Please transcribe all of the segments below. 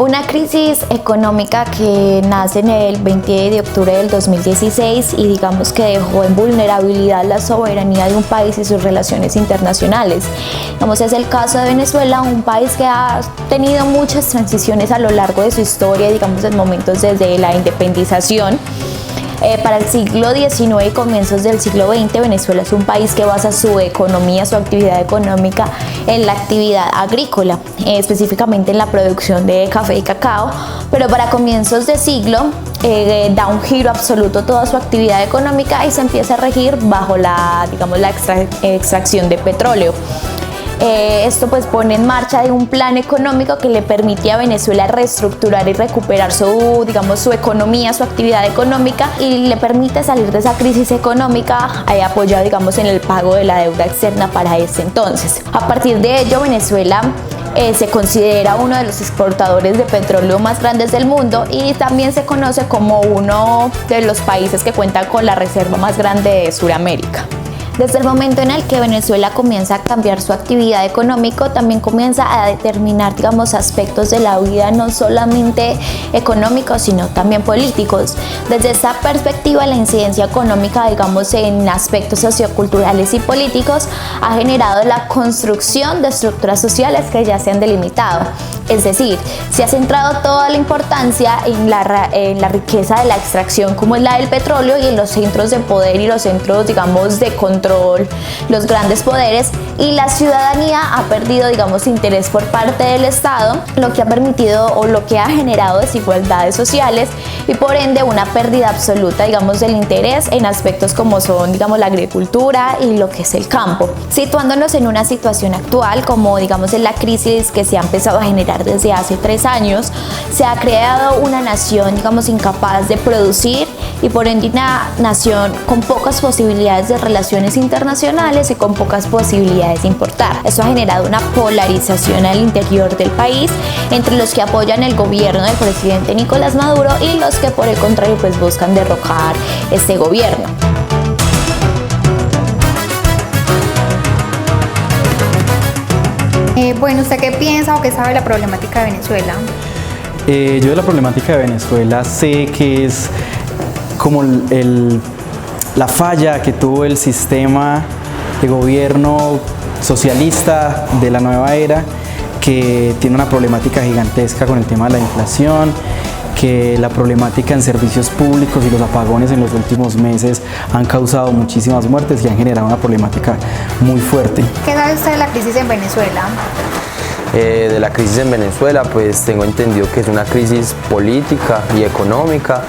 Una crisis económica que nace en el 20 de octubre del 2016 y digamos que dejó en vulnerabilidad la soberanía de un país y sus relaciones internacionales. Digamos, es el caso de Venezuela, un país que ha tenido muchas transiciones a lo largo de su historia, digamos en momentos desde la independización. Para el siglo XIX y comienzos del siglo XX, Venezuela es un país que basa su economía, su actividad económica en la actividad agrícola, específicamente en la producción de café y cacao, pero para comienzos de siglo da un giro absoluto toda su actividad económica y se empieza a regir bajo la extracción de petróleo. Esto pues pone en marcha un plan económico que le permite a Venezuela reestructurar y recuperar su economía, su actividad económica, y le permite salir de esa crisis económica apoyado en el pago de la deuda externa para ese entonces. A partir de ello, Venezuela se considera uno de los exportadores de petróleo más grandes del mundo y también se conoce como uno de los países que cuenta con la reserva más grande de Sudamérica. Desde el momento en el que Venezuela comienza a cambiar su actividad económica, también comienza a determinar, aspectos de la vida no solamente económicos, sino también políticos. Desde esta perspectiva, la incidencia económica, en aspectos socioculturales y políticos, ha generado la construcción de estructuras sociales que ya se han delimitado. Es decir, se ha centrado toda la importancia en la riqueza de la extracción, como es la del petróleo, y en los centros de poder y los centros, de control, los grandes poderes, y la ciudadanía ha perdido, interés por parte del Estado, lo que ha permitido o lo que ha generado desigualdades sociales y por ende una pérdida absoluta, del interés en aspectos como son, la agricultura y lo que es el campo. Situándonos en una situación actual, como en la crisis que se ha empezado a generar desde hace 3 años, se ha creado una nación, incapaz de producir y por ende una nación con pocas posibilidades de relaciones internacionales y con pocas posibilidades de importar. Eso ha generado una polarización al interior del país entre los que apoyan el gobierno del presidente Nicolás Maduro y los que por el contrario buscan derrocar este gobierno. Bueno, ¿usted qué piensa o qué sabe de la problemática de Venezuela? Yo de la problemática de Venezuela sé que es como la falla que tuvo el sistema de gobierno socialista de la nueva era, que tiene una problemática gigantesca con el tema de la inflación, que la problemática en servicios públicos y los apagones en los últimos meses han causado muchísimas muertes y han generado una problemática muy fuerte. ¿Qué sabe usted de la crisis en Venezuela? De la crisis en Venezuela, pues tengo entendido que es una crisis política y económica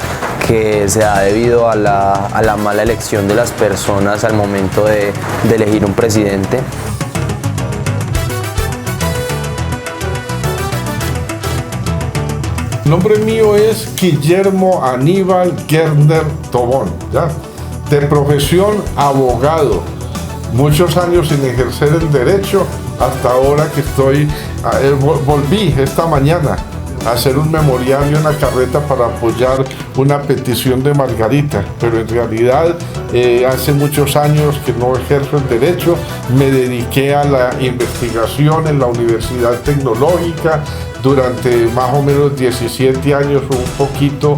que se da debido a la mala elección de las personas al momento de elegir un presidente. El nombre mío es Guillermo Aníbal Gerner Tobón, ¿ya? De profesión abogado, muchos años sin ejercer el derecho, hasta ahora que volví esta mañana a hacer un memorial y una carreta para apoyar una petición de Margarita, pero en realidad hace muchos años que no ejerzo el derecho, me dediqué a la investigación en la Universidad Tecnológica. Durante más o menos 17 años o un poquito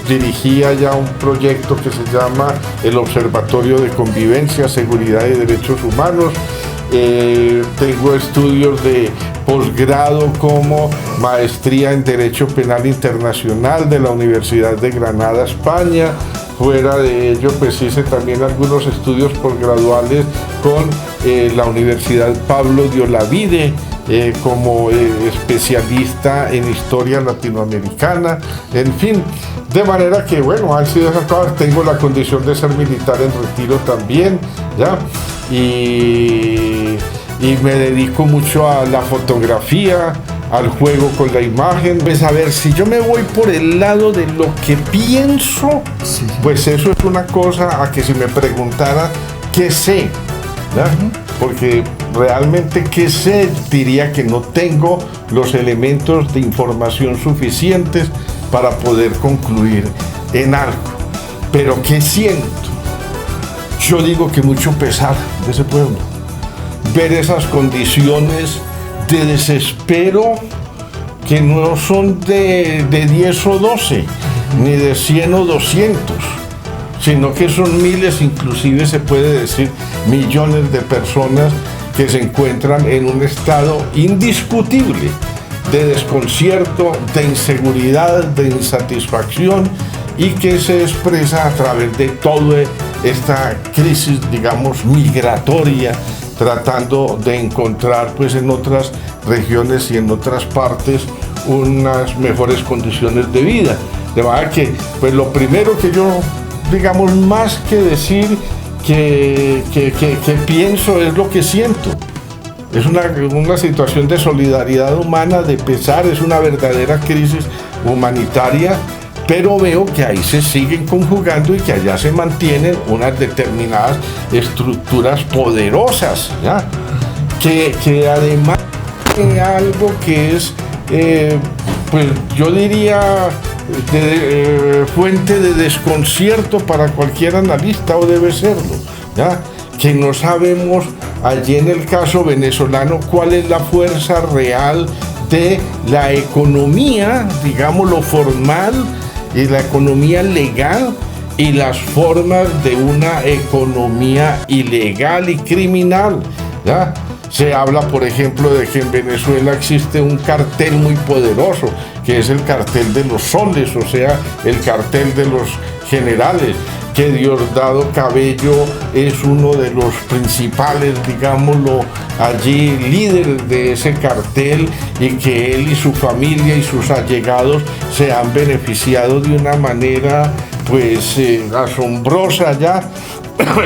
dirigía ya un proyecto que se llama el Observatorio de Convivencia, Seguridad y Derechos Humanos. Tengo estudios de posgrado como maestría en Derecho Penal Internacional de la Universidad de Granada, España. Fuera de ello, pues hice también algunos estudios posgraduales con la Universidad Pablo de Olavide, como especialista en historia latinoamericana, en fin, de manera que bueno, han sido esas cosas. Tengo la condición de ser militar en retiro también, ¿ya? Y me dedico mucho a la fotografía, al juego con la imagen. Pues a ver, si yo me voy por el lado de lo que pienso, pues eso es una cosa a que si me preguntara qué sé, ¿ya? Porque realmente qué sé, diría que no tengo los elementos de información suficientes para poder concluir en algo. Pero ¿qué siento? Yo digo que mucho pesar de ese pueblo. Ver esas condiciones de desespero, que no son de 10 o 12, ni de 100 o 200, sino que son miles, inclusive se puede decir millones de personas que se encuentran en un estado indiscutible de desconcierto, de inseguridad, de insatisfacción, y que se expresa a través de toda esta crisis, digamos, migratoria, tratando de encontrar pues en otras regiones y en otras partes unas mejores condiciones de vida. De manera que pues lo primero que yo, digamos, más que decir que pienso es lo que siento. Es una situación de solidaridad humana, de pesar, es una verdadera crisis humanitaria, pero veo que ahí se siguen conjugando y que allá se mantienen unas determinadas estructuras poderosas, ¿ya? Que además de algo que es, pues yo diría, fuente de desconcierto para cualquier analista, o debe serlo, ¿ya? Que no sabemos allí en el caso venezolano cuál es la fuerza real de la economía, digamos lo formal, y la economía legal, y las formas de una economía ilegal y criminal, ¿ya? Se habla, por ejemplo, de que en Venezuela existe un cartel muy poderoso, que es el cartel de los soles, o sea, el cartel de los generales, que Diosdado Cabello es uno de los principales, digámoslo, allí líderes de ese cartel, y que él y su familia y sus allegados se han beneficiado de una manera pues asombrosa, ya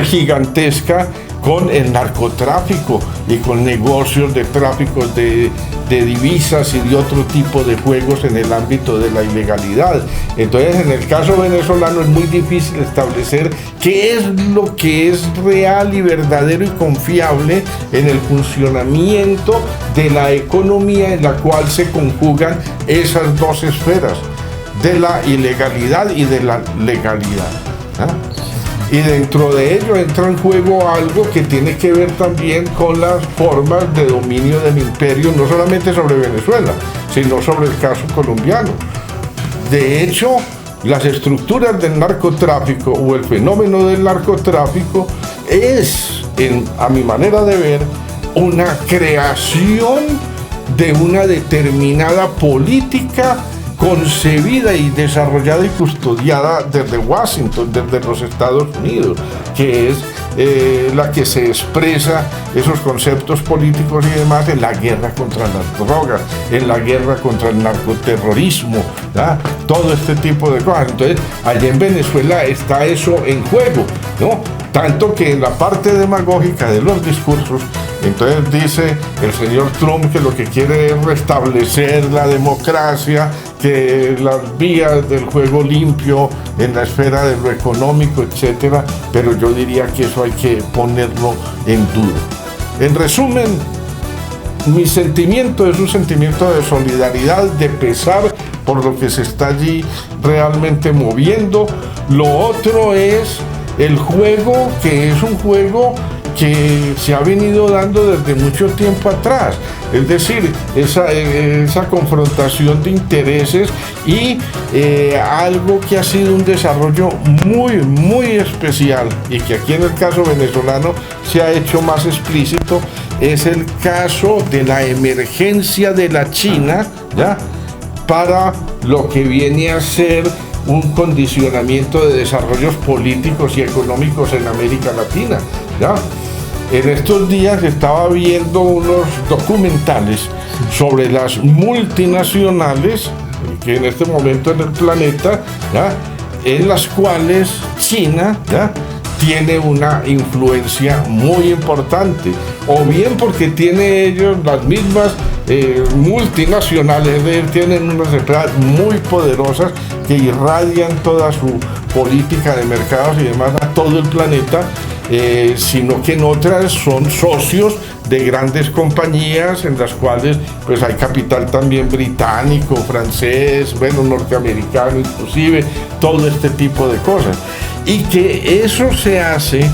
gigantesca, con el narcotráfico y con negocios de tráficos de divisas y de otro tipo de juegos en el ámbito de la ilegalidad. Entonces, en el caso venezolano es muy difícil establecer qué es lo que es real y verdadero y confiable en el funcionamiento de la economía, en la cual se conjugan esas dos esferas, de la ilegalidad y de la legalidad, ¿ah? Y dentro de ello entra en juego algo que tiene que ver también con las formas de dominio del imperio, no solamente sobre Venezuela, sino sobre el caso colombiano. De hecho, las estructuras del narcotráfico o el fenómeno del narcotráfico es, a mi manera de ver, una creación de una determinada política concebida y desarrollada y custodiada desde Washington, desde los Estados Unidos, que es la que se expresa esos conceptos políticos y demás en la guerra contra las drogas, en la guerra contra el narcoterrorismo, ¿ya? Todo este tipo de cosas. Entonces, allá en Venezuela está eso en juego, ¿no? Tanto que en la parte demagógica de los discursos, entonces dice el señor Trump que lo que quiere es restablecer la democracia, que las vías del juego limpio en la esfera de lo económico, etcétera, pero yo diría que eso hay que ponerlo en duda. En resumen, mi sentimiento es un sentimiento de solidaridad, de pesar por lo que se está allí realmente moviendo. Lo otro es el juego, que es un juego que se ha venido dando desde mucho tiempo atrás, es decir, esa confrontación de intereses y algo que ha sido un desarrollo muy especial y que aquí en el caso venezolano se ha hecho más explícito, es el caso de la emergencia de la China, ¿ya? Para lo que viene a ser un condicionamiento de desarrollos políticos y económicos en América Latina, ¿ya? En estos días estaba viendo unos documentales sobre las multinacionales que en este momento en el planeta, ¿ya? En las cuales China, ¿ya? Tiene una influencia muy importante, o bien porque tiene ellos las mismas multinacionales, tienen unas empresas muy poderosas que irradian toda su política de mercados y demás a todo el planeta, sino que en otras son socios de grandes compañías en las cuales pues hay capital también británico, francés, bueno, norteamericano inclusive, todo este tipo de cosas. Y que eso se hace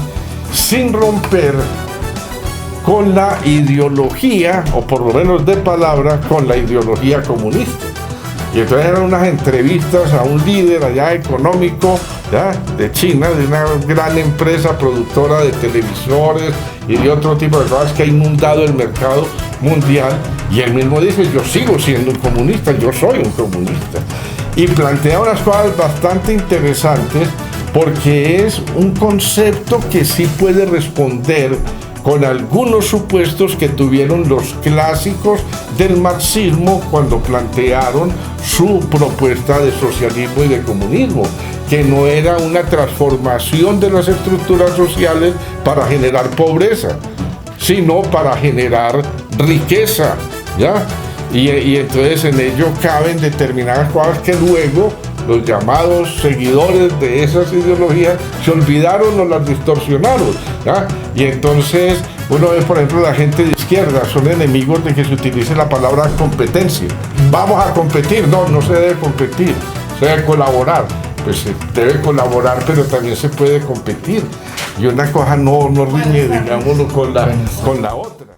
sin romper con la ideología, o por lo menos de palabra, con la ideología comunista. Y entonces eran unas entrevistas a un líder allá económico, ¿ya?, de China, de una gran empresa productora de televisores y de otro tipo de cosas que ha inundado el mercado mundial, y él mismo dice: yo sigo siendo un comunista, yo soy un comunista. Y plantea unas cosas bastante interesantes, porque es un concepto que sí puede responder con algunos supuestos que tuvieron los clásicos del marxismo cuando plantearon su propuesta de socialismo y de comunismo, que no era una transformación de las estructuras sociales para generar pobreza, sino para generar riqueza, ¿ya? Y entonces en ello caben determinadas cosas que luego los llamados seguidores de esas ideologías se olvidaron o las distorsionaron, ¿ya? Y entonces uno ve, por ejemplo, la gente de izquierda son enemigos de que se utilice la palabra competencia. Vamos a competir. No, no se debe competir, se debe colaborar. Pues se debe colaborar, pero también se puede competir. Y una cosa no riñe, digámoslo, con la otra.